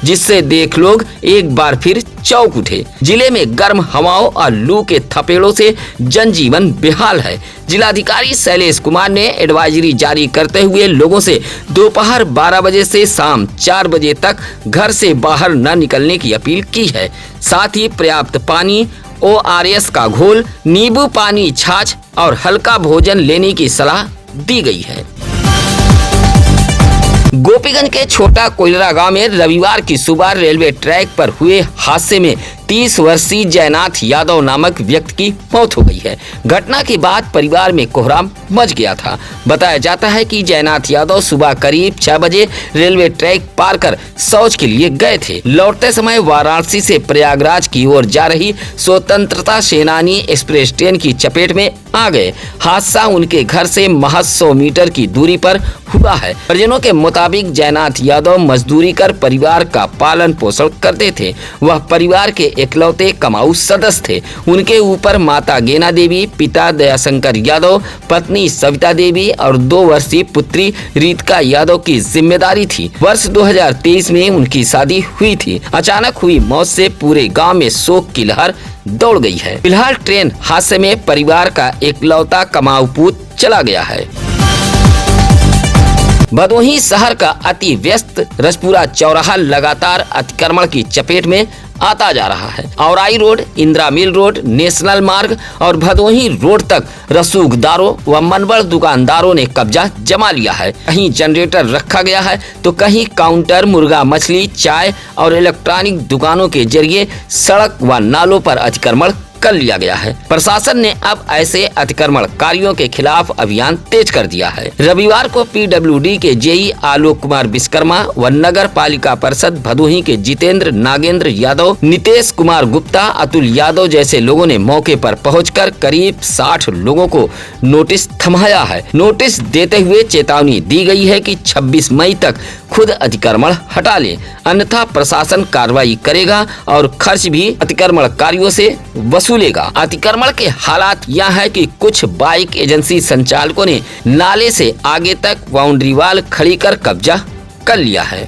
जिससे देख लोग एक बार फिर चौंक उठे। जिले में गर्म हवाओं और लू के थपेड़ों से जनजीवन बेहाल है। जिलाधिकारी शैलेश कुमार ने एडवाइजरी जारी करते हुए लोगों से दोपहर 12 बजे से शाम 4 बजे तक घर से बाहर न निकलने की अपील की है। साथ ही पर्याप्त पानी, ORS का घोल, नींबू पानी, छाछ और हल्का भोजन लेने की सलाह दी गई है। गोपीगंज के छोटा कोयलरा गांव में रविवार की सुबह रेलवे ट्रैक पर हुए हादसे में 30 वर्षीय जयनाथ यादव नामक व्यक्ति की मौत हो गई है। घटना के बाद परिवार में कोहराम मच गया था। बताया जाता है कि जयनाथ यादव सुबह करीब 6 बजे रेलवे ट्रैक पार कर शौच के लिए गए थे। लौटते समय वाराणसी से प्रयागराज की ओर जा रही स्वतंत्रता सेनानी एक्सप्रेस ट्रेन की चपेट में आ गए। हादसा उनके घर से महज 100 मीटर की दूरी पर हुआ है। परिजनों के मुताबिक जयनाथ यादव मजदूरी कर परिवार का पालन पोषण करते थे। वह परिवार के इकलौते कमाऊ सदस्य थे। उनके ऊपर माता गेना देवी, पिता दयाशंकर यादव, पत्नी सविता देवी और 2 वर्षीय पुत्री रीतिका यादव की जिम्मेदारी थी। वर्ष 2023 में उनकी शादी हुई थी। अचानक हुई मौत से पूरे गांव में शोक की लहर दौड़ गई है। फिलहाल ट्रेन हादसे में परिवार का इकलौता कमाऊ पूत चला गया है। भदोही शहर का अति व्यस्त रसपुरा चौराहा लगातार अतिक्रमण की चपेट में आता जा रहा है। Aurai road, Indira mill road, national मार्ग और भदोही रोड तक रसूखदारों व मनबड़ दुकानदारों ने कब्जा जमा लिया है। कहीं जनरेटर रखा गया है तो कहीं काउंटर, मुर्गा, मछली, चाय और इलेक्ट्रॉनिक दुकानों के जरिए सड़क व नालों पर अतिक्रमण कर लिया गया है। प्रशासन ने अब ऐसे अतिक्रमणकारियों के खिलाफ अभियान तेज कर दिया है। रविवार को PWD के जेई आलोक कुमार विश्वकर्मा व नगर पालिका परिषद भदोही के जितेंद्र नागेंद्र यादव, नितेश कुमार गुप्ता, अतुल यादव जैसे लोगों ने मौके पर पहुंचकर करीब 60 लोगों को नोटिस थमाया है। नोटिस देते हुए चेतावनी दी गई है कि 26 मई तक खुद अतिक्रमण हटा ले, अन्यथा प्रशासन कार्रवाई करेगा और खर्च भी अतिक्रमणकारियों से वसूलेगा। अतिक्रमण के हालात यह है कि कुछ बाइक एजेंसी संचालकों ने नाले से आगे तक बाउंड्री वाल खड़ी कर कब्जा कर लिया है।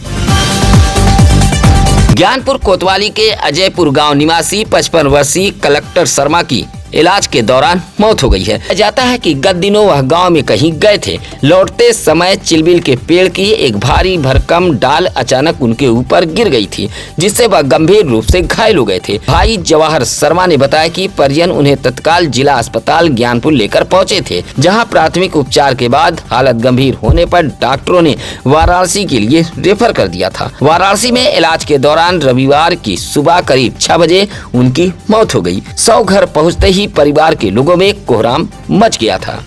ज्ञानपुर कोतवाली के अजयपुर गांव निवासी 55 वर्षीय कलेक्टर शर्मा की इलाज के दौरान मौत हो गई है। जाता है कि गत दिनों वह गांव में कहीं गए थे। लौटते समय चिलबिल के पेड़ की एक भारी भरकम डाल अचानक उनके ऊपर गिर गई थी, जिससे वह गंभीर रूप से घायल हो गए थे। भाई जवाहर शर्मा ने बताया कि परिजन उन्हें तत्काल जिला अस्पताल ज्ञानपुर लेकर पहुंचे थे, जहां प्राथमिक उपचार के बाद हालत गंभीर होने पर डॉक्टरों ने वाराणसी के लिए रेफर कर दिया था। वाराणसी में इलाज के दौरान रविवार की सुबह करीब 6 बजे उनकी मौत हो गई। 100 घर पहुँचते ही परिवार के लोगों में कोहराम मच गया था।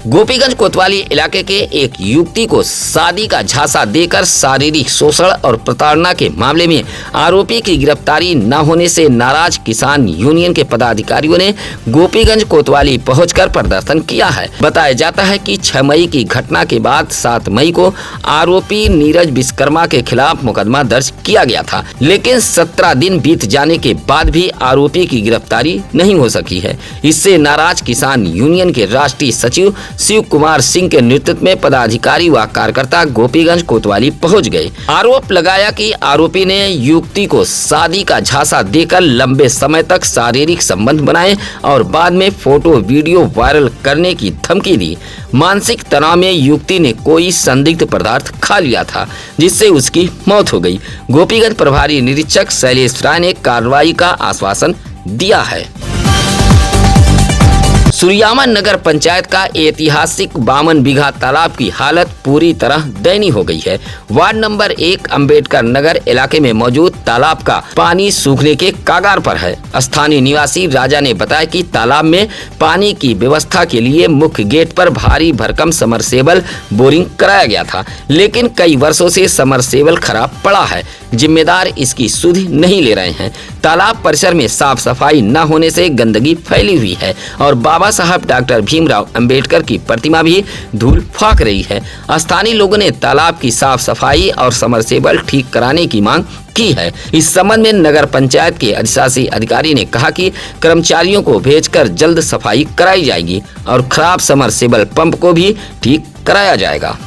गोपीगंज कोतवाली इलाके के एक युवती को शादी का झांसा देकर शारीरिक शोषण और प्रताड़ना के मामले में आरोपी की गिरफ्तारी न होने से नाराज किसान यूनियन के पदाधिकारियों ने गोपीगंज कोतवाली पहुंचकर प्रदर्शन किया है। बताया जाता है कि 6 मई की घटना के बाद 7 मई को आरोपी नीरज विश्वकर्मा के खिलाफ मुकदमा दर्ज किया गया था, लेकिन 17 दिन बीत जाने के बाद भी आरोपी की गिरफ्तारी नहीं हो सकी है। इससे नाराज किसान यूनियन के राष्ट्रीय सचिव शिव कुमार सिंह के नेतृत्व में पदाधिकारी व कार्यकर्ता गोपीगंज कोतवाली पहुंच गए। आरोप लगाया कि आरोपी ने युवती को शादी का झांसा देकर लंबे समय तक शारीरिक संबंध बनाए और बाद में फोटो वीडियो वायरल करने की धमकी दी। मानसिक तनाव में युवती ने कोई संदिग्ध पदार्थ खा लिया था, जिससे उसकी मौत हो गई। गोपीगंज प्रभारी निरीक्षक शैलेश राय ने कार्रवाई का आश्वासन दिया है। सूर्यामा नगर पंचायत का ऐतिहासिक 52 बीघा तालाब की हालत पूरी तरह दयनीय हो गई है। वार्ड नंबर 1 अंबेडकर नगर इलाके में मौजूद तालाब का पानी सूखने के कगार पर है। स्थानीय निवासी राजा ने बताया कि तालाब में पानी की व्यवस्था के लिए मुख्य गेट पर भारी भरकम समरसेबल बोरिंग कराया गया था, लेकिन कई वर्षों से समरसेबल खराब पड़ा है। जिम्मेदार इसकी सुध नहीं ले रहे हैं। तालाब परिसर में साफ सफाई न होने से गंदगी फैली हुई है और बाबा साहब डॉक्टर भीमराव अंबेडकर की प्रतिमा भी धूल फाक रही है। स्थानीय लोगों ने तालाब की साफ सफाई और समरसेबल ठीक कराने की मांग की है। इस संबंध में नगर पंचायत के अधिशासी अधिकारी ने कहा कि कर्मचारियों को भेजकर जल्द सफाई कराई जाएगी और खराब समरसेबल पंप को भी ठीक कराया जाएगा।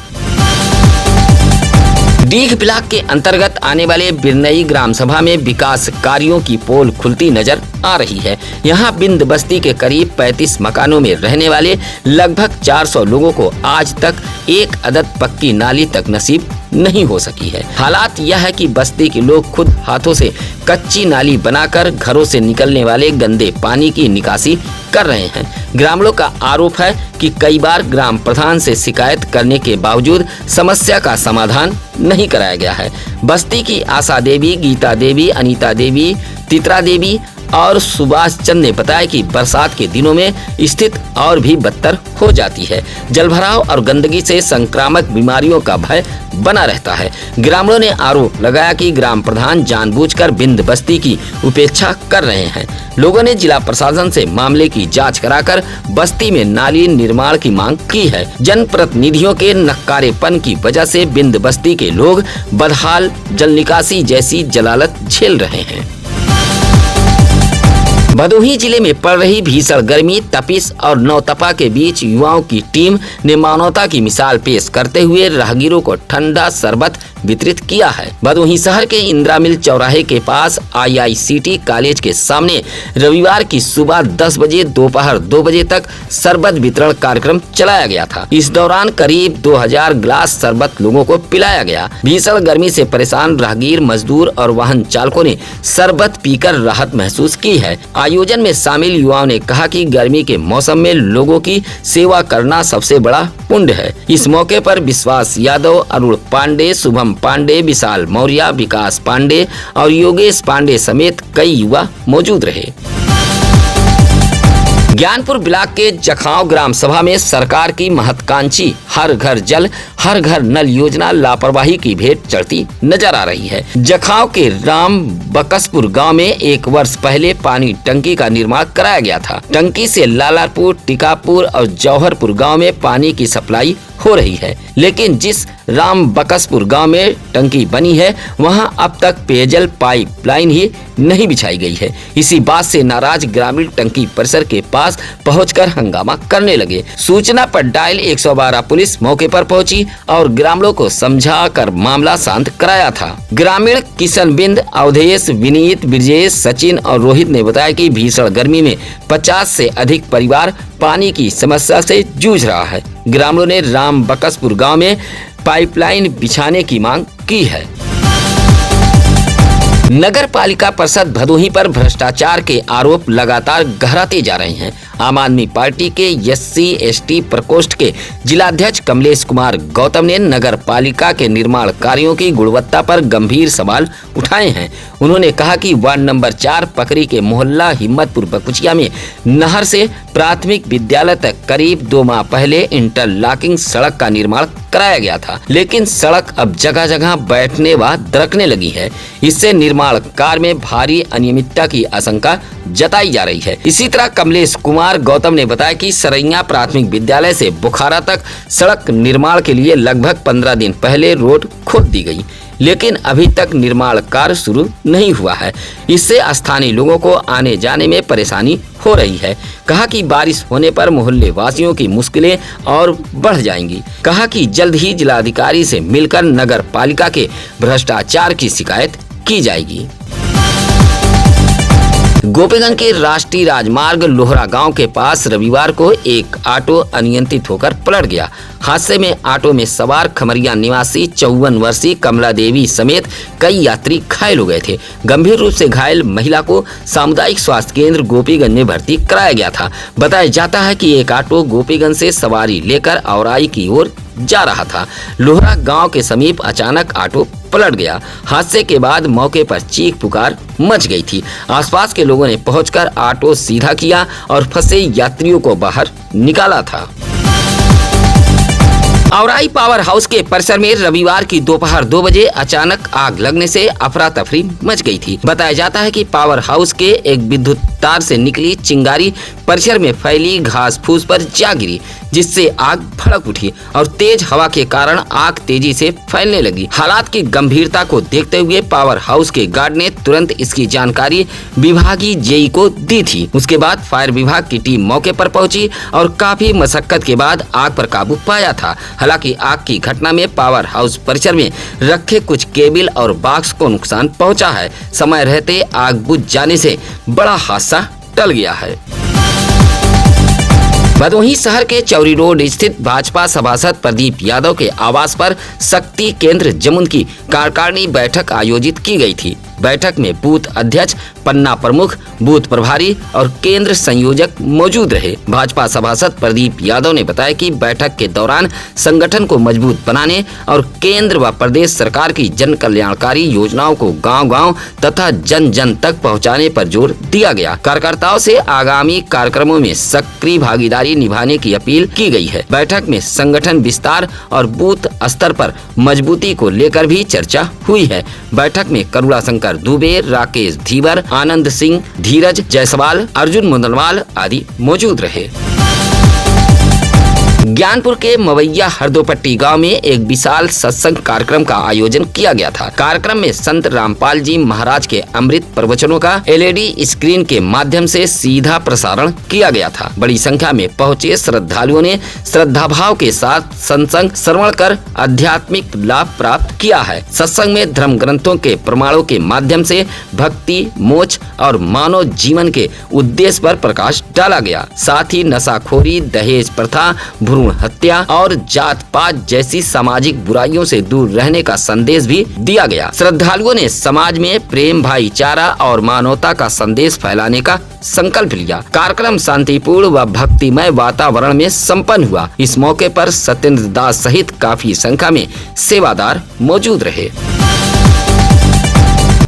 डीग ब्लॉक के अंतर्गत आने वाले बिरनई ग्राम सभा में विकास कार्यों की पोल खुलती नजर आ रही है। यहाँ बिंद बस्ती के करीब 35 मकानों में रहने वाले लगभग 400 लोगों को आज तक एक अदद पक्की नाली तक नसीब नहीं हो सकी है। हालात यह है कि बस्ती के लोग खुद हाथों से कच्ची नाली बनाकर घरों से निकलने वाले गंदे पानी की निकासी कर रहे हैं। ग्रामीणों का आरोप है कि कई बार ग्राम प्रधान से शिकायत करने के बावजूद समस्या का समाधान नहीं कराया गया है। बस्ती की आशा देवी, गीता देवी, अनीता देवी, तित्रा देवी और सुभाष चंद ने बताया कि बरसात के दिनों में स्थिति और भी बदतर हो जाती है। जलभराव और गंदगी से संक्रामक बीमारियों का भय बना रहता है। ग्रामीणों ने आरोप लगाया कि ग्राम प्रधान जानबूझकर बिंद बस्ती की उपेक्षा कर रहे हैं। लोगों ने जिला प्रशासन से मामले की जांच कराकर बस्ती में नाली निर्माण की मांग की है। जनप्रतिनिधियों के नक्कारेपन की वजह से बिंद बस्ती के लोग बदहाल जल निकासी जैसी जलालत झेल रहे हैं। भदोही जिले में पड़ रही भीषण गर्मी, तपिश और नौतपा के बीच युवाओं की टीम ने मानवता की मिसाल पेश करते हुए राहगीरों को ठंडा शरबत वितरित किया है। भदोही शहर के इंदिरा मिल चौराहे के पास IICT कॉलेज के सामने रविवार की सुबह 10 बजे दोपहर 2 बजे तक शरबत वितरण कार्यक्रम चलाया गया था। इस दौरान करीब 2000 गिलास शरबत लोगों को पिलाया गया। भीषण गर्मी से परेशान राहगीर, मजदूर और वाहन चालकों ने शरबत पीकर राहत महसूस की है। आयोजन में शामिल युवाओं ने कहा कि गर्मी के मौसम में लोगों की सेवा करना सबसे बड़ा पुण्य है। इस मौके पर विश्वास यादव, अरुण पांडे, शुभम पांडे, विशाल मौर्य, विकास पांडे और योगेश पांडे समेत कई युवा मौजूद रहे। ज्ञानपुर ब्लॉक के जखांव ग्राम सभा में सरकार की महत्वाकांक्षी हर घर जल हर घर नल योजना लापरवाही की भेंट चढ़ती नजर आ रही है। जखांव के राम बकसपुर गांव में 1 वर्ष पहले पानी टंकी का निर्माण कराया गया था। टंकी से लालापुर, टिकापुर और जौहरपुर गांव में पानी की सप्लाई हो रही है, लेकिन जिस राम बकसपुर गांव में टंकी बनी है वहां अब तक पेयजल पाइपलाइन ही नहीं बिछाई गई है। इसी बात से नाराज ग्रामीण टंकी परिसर के पास पहुंचकर हंगामा करने लगे। सूचना पर डायल 112 पुलिस मौके पर पहुंची और ग्रामीणों को समझाकर मामला शांत कराया था। ग्रामीण किशन बिंद, अवधेश, विनीत, ब्रजेश, सचिन और रोहित ने बताया कि भीषण गर्मी में 50 से अधिक परिवार पानी की समस्या से जूझ रहा है। ग्रामीणों ने राम बकसपुर गांव में पाइपलाइन बिछाने की मांग की है। नगर पालिका परिषद भदोही पर भ्रष्टाचार के आरोप लगातार गहराते जा रहे हैं। आम आदमी पार्टी के SC/ST प्रकोष्ठ के जिलाध्यक्ष कमलेश कुमार गौतम ने नगर पालिका के निर्माण कार्यों की गुणवत्ता पर गंभीर सवाल उठाए हैं। उन्होंने कहा कि वार्ड नंबर 4 पकरी के मोहल्ला हिम्मतपुर बकुचिया में नहर से प्राथमिक विद्यालय तक करीब 2 माह पहले इंटरलॉकिंग सड़क का निर्माण कराया गया था, लेकिन सड़क अब जगह जगह बैठने व दरकने लगी है। इससे निर्माण कार्य में भारी अनियमितता की आशंका जताई जा रही है। इसी तरह कमलेश कुमार गौतम ने बताया कि सरैया प्राथमिक विद्यालय से बुखारा तक सड़क निर्माण के लिए लगभग 15 दिन पहले रोड खोद दी गई, लेकिन अभी तक निर्माण कार्य शुरू नहीं हुआ है। इससे स्थानीय लोगों को आने जाने में परेशानी हो रही है। कहा कि बारिश होने पर मोहल्ले वासियों की मुश्किलें और बढ़ जाएंगी। कहा कि जल्द ही जिलाधिकारी से मिलकर नगर पालिका के भ्रष्टाचार की शिकायत की जाएगी। गोपीगंज के राष्ट्रीय राजमार्ग लोहरा गांव के पास रविवार को एक ऑटो अनियंत्रित होकर पलट गया। हादसे में ऑटो में सवार खमरिया निवासी 54 वर्षीय कमला देवी समेत कई यात्री घायल हो गए थे। गंभीर रूप से घायल महिला को सामुदायिक स्वास्थ्य केंद्र गोपीगंज में भर्ती कराया गया था। बताया जाता है कि एक ऑटो गोपीगंज से सवारी लेकर औराई की ओर जा रहा था। लोहरा गांव के समीप अचानक ऑटो पलट गया। हादसे के बाद मौके पर चीख पुकार मच गई थी। आसपास के लोगों ने पहुंचकर ऑटो सीधा किया और फंसे यात्रियों को बाहर निकाला था। औराई पावर हाउस के परिसर में रविवार की दोपहर 2 बजे अचानक आग लगने से अफरा तफरी मच गई थी। बताया जाता है कि पावर हाउस के एक विद्युत तार से निकली चिंगारी परिसर में फैली घास फूस पर जा गिरी, जिससे आग भड़क उठी और तेज हवा के कारण आग तेजी से फैलने लगी। हालात की गंभीरता को देखते हुए पावर हाउस के गार्ड ने तुरंत इसकी जानकारी विभागीय जेई को दी थी। उसके बाद फायर विभाग की टीम मौके पर पहुंची और काफी मशक्कत के बाद आग पर काबू पाया था। हालांकि आग की घटना में पावर हाउस परिसर में रखे कुछ केबल और बॉक्स को नुकसान पहुंचा है। समय रहते आग बुझ जाने से बड़ा हादसा टल गया है। भदोही शहर के चौरी रोड स्थित भाजपा सभासद प्रदीप यादव के आवास पर शक्ति केंद्र जमुन की कार्यकारिणी बैठक आयोजित की गई थी। बैठक में बूथ अध्यक्ष, पन्ना प्रमुख, बूथ प्रभारी और केंद्र संयोजक मौजूद रहे। भाजपा सभासद प्रदीप यादव ने बताया कि बैठक के दौरान संगठन को मजबूत बनाने और केंद्र व प्रदेश सरकार की जन कल्याणकारी योजनाओं को गांव-गांव तथा जन जन तक पहुंचाने पर जोर दिया गया। कार्यकर्ताओं से आगामी कार्यक्रमों में सक्रिय भागीदारी निभाने की अपील की गई है। बैठक में संगठन विस्तार और बूथ स्तर पर मजबूती को लेकर भी चर्चा हुई है। बैठक में करुणा शंकर दुबे, राकेश धीवर, आनंद सिंह, धीरज जायसवाल, अर्जुन मुंदलवाल आदि मौजूद रहे। ज्ञानपुर के मवैया हरदोपट्टी गांव में एक विशाल सत्संग कार्यक्रम का आयोजन किया गया था। कार्यक्रम में संत रामपाल जी महाराज के अमृत प्रवचनों का LED स्क्रीन के माध्यम से सीधा प्रसारण किया गया था। बड़ी संख्या में पहुंचे श्रद्धालुओं ने श्रद्धा भाव के साथ सत्संग श्रवण कर आध्यात्मिक लाभ प्राप्त किया है। सत्संग में धर्म ग्रंथों के प्रमाणों के माध्यम से भक्ति, मोक्ष और मानव जीवन के उद्देश्य पर प्रकाश डाला गया। साथ ही नशाखोरी, दहेज प्रथा, भ्रूण हत्या और जात पात जैसी सामाजिक बुराइयों से दूर रहने का संदेश भी दिया गया। श्रद्धालुओं ने समाज में प्रेम, भाईचारा और मानवता का संदेश फैलाने का संकल्प लिया। कार्यक्रम शांतिपूर्ण व भक्तिमय वातावरण में संपन्न हुआ। इस मौके पर सत्येंद्र दास सहित काफी संख्या में सेवादार मौजूद रहे।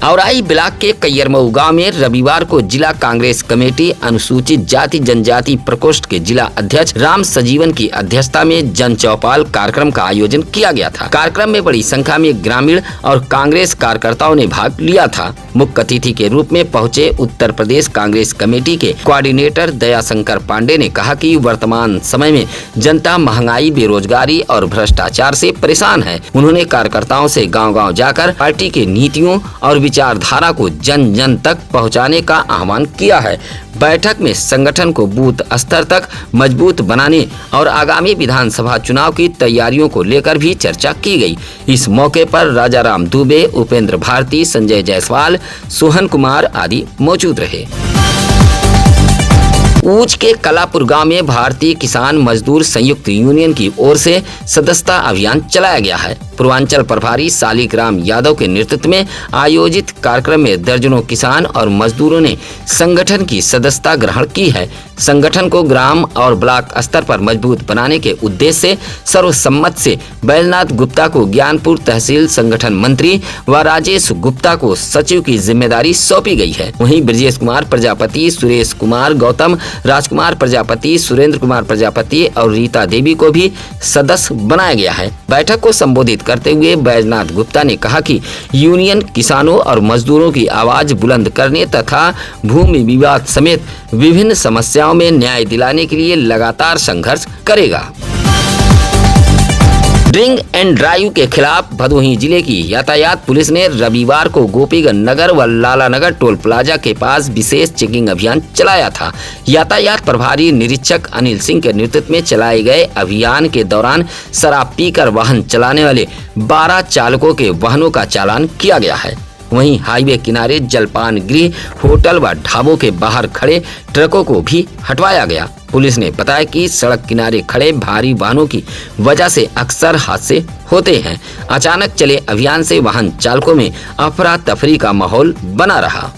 औराई ब्लॉक के कैयरमऊ गांव में रविवार को जिला कांग्रेस कमेटी अनुसूचित जाति जनजाति प्रकोष्ठ के जिला अध्यक्ष राम सजीवन की अध्यक्षता में जन चौपाल कार्यक्रम का आयोजन किया गया था। कार्यक्रम में बड़ी संख्या में ग्रामीण और कांग्रेस कार्यकर्ताओं ने भाग लिया था। मुख्य अतिथि के रूप में पहुंचे उत्तर प्रदेश कांग्रेस कमेटी के कोऑर्डिनेटर दयाशंकर पांडे ने कहा कि वर्तमान समय में जनता महंगाई, बेरोजगारी और भ्रष्टाचार से परेशान है। उन्होंने कार्यकर्ताओं से गांव-गांव जाकर पार्टी के नीतियों और विचारधारा को जन जन तक पहुंचाने का आह्वान किया है। बैठक में संगठन को बूथ स्तर तक मजबूत बनाने और आगामी विधानसभा चुनाव की तैयारियों को लेकर भी चर्चा की गई। इस मौके पर राजाराम दुबे, उपेंद्र भारती, संजय जायसवाल, सोहन कुमार आदि मौजूद रहे। ऊंच के कलापुर गांव में भारतीय किसान मजदूर संयुक्त यूनियन की ओर से सदस्यता अभियान चलाया गया है। पूर्वांचल प्रभारी शालिग्राम यादव के नेतृत्व में आयोजित कार्यक्रम में दर्जनों किसान और मजदूरों ने संगठन की सदस्यता ग्रहण की है। संगठन को ग्राम और ब्लॉक स्तर पर मजबूत बनाने के उद्देश्य से सर्वसम्मत से बैलनाथ गुप्ता को ज्ञानपुर तहसील संगठन मंत्री व राजेश गुप्ता को सचिव की जिम्मेदारी सौंपी गई है। वहीं ब्रजेश कुमार प्रजापति, सुरेश कुमार गौतम, राजकुमार प्रजापति, सुरेंद्र कुमार प्रजापति और रीता देवी को भी सदस्य बनाया गया है। बैठक को संबोधित करते हुए बैजनाथ गुप्ता ने कहा कि यूनियन किसानों और मजदूरों की आवाज बुलंद करने तथा भूमि विवाद समेत विभिन्न समस्याओं में न्याय दिलाने के लिए लगातार संघर्ष करेगा। ड्रिंक एंड ड्राइव के खिलाफ भदोही जिले की यातायात पुलिस ने रविवार को गोपीगंज नगर व लाला नगर टोल प्लाजा के पास विशेष चेकिंग अभियान चलाया था। यातायात प्रभारी निरीक्षक अनिल सिंह के नेतृत्व में चलाए गए अभियान के दौरान शराब पीकर वाहन चलाने वाले 12 चालकों के वाहनों का चालान किया गया है। वहीं हाईवे किनारे जलपान गृह, होटल व ढाबों के बाहर खड़े ट्रकों को भी हटवाया गया। पुलिस ने बताया कि सड़क किनारे खड़े भारी वाहनों की वजह से अक्सर हादसे होते हैं। अचानक चले अभियान से वाहन चालकों में अफरा तफरी का माहौल बना रहा।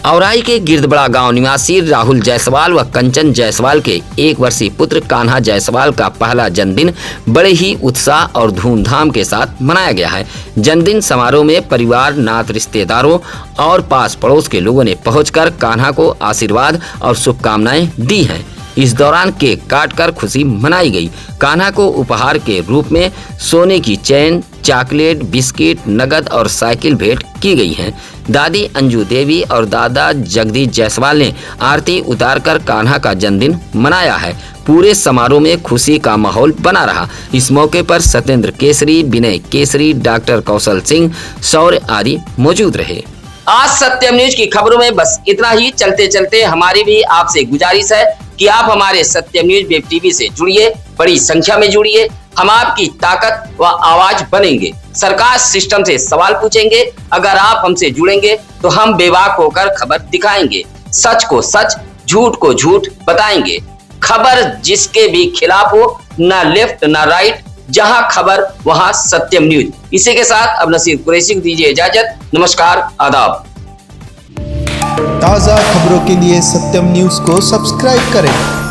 औराई के गिरदबड़ा गांव निवासी राहुल जायसवाल व कंचन जायसवाल के 1 वर्षीय पुत्र कान्हा जायसवाल का पहला जन्मदिन बड़े ही उत्साह और धूमधाम के साथ मनाया गया है। जन्मदिन समारोह में परिवार, नात रिश्तेदारों और पास पड़ोस के लोगों ने पहुंचकर कान्हा को आशीर्वाद और शुभकामनाएं दी हैं। इस दौरान केक काटकर खुशी मनाई गई। कान्हा को उपहार के रूप में सोने की चैन, चॉकलेट, बिस्किट, नगद और साइकिल भेंट की गई हैं। दादी अंजू देवी और दादा जगदीश जायसवाल ने आरती उतारकर कान्हा का जन्मदिन मनाया है। पूरे समारोह में खुशी का माहौल बना रहा। इस मौके पर सत्येंद्र केसरी, विनय केसरी, डॉक्टर कौशल सिंह, शौर्य आदि मौजूद रहे। आज सत्यम न्यूज की खबरों में बस इतना ही। चलते चलते हमारी भी आपसे गुजारिश है कि आप हमारे सत्यम न्यूज वेब टीवी से जुड़िए, बड़ी संख्या में जुड़िए। हम आपकी ताकत व आवाज बनेंगे। सरकार सिस्टम से सवाल पूछेंगे। अगर आप हमसे जुड़ेंगे तो हम बेबाक होकर खबर दिखाएंगे। सच को सच, झूठ को झूठ बताएंगे। खबर जिसके भी खिलाफ हो, ना लेफ्ट ना राइट, जहां खबर वहां सत्यम न्यूज। इसी के साथ अब नसीर कुरैशी को दीजिए इजाजत। नमस्कार, आदाब। ताज़ा खबरों के लिए सत्यम न्यूज को सब्सक्राइब करें।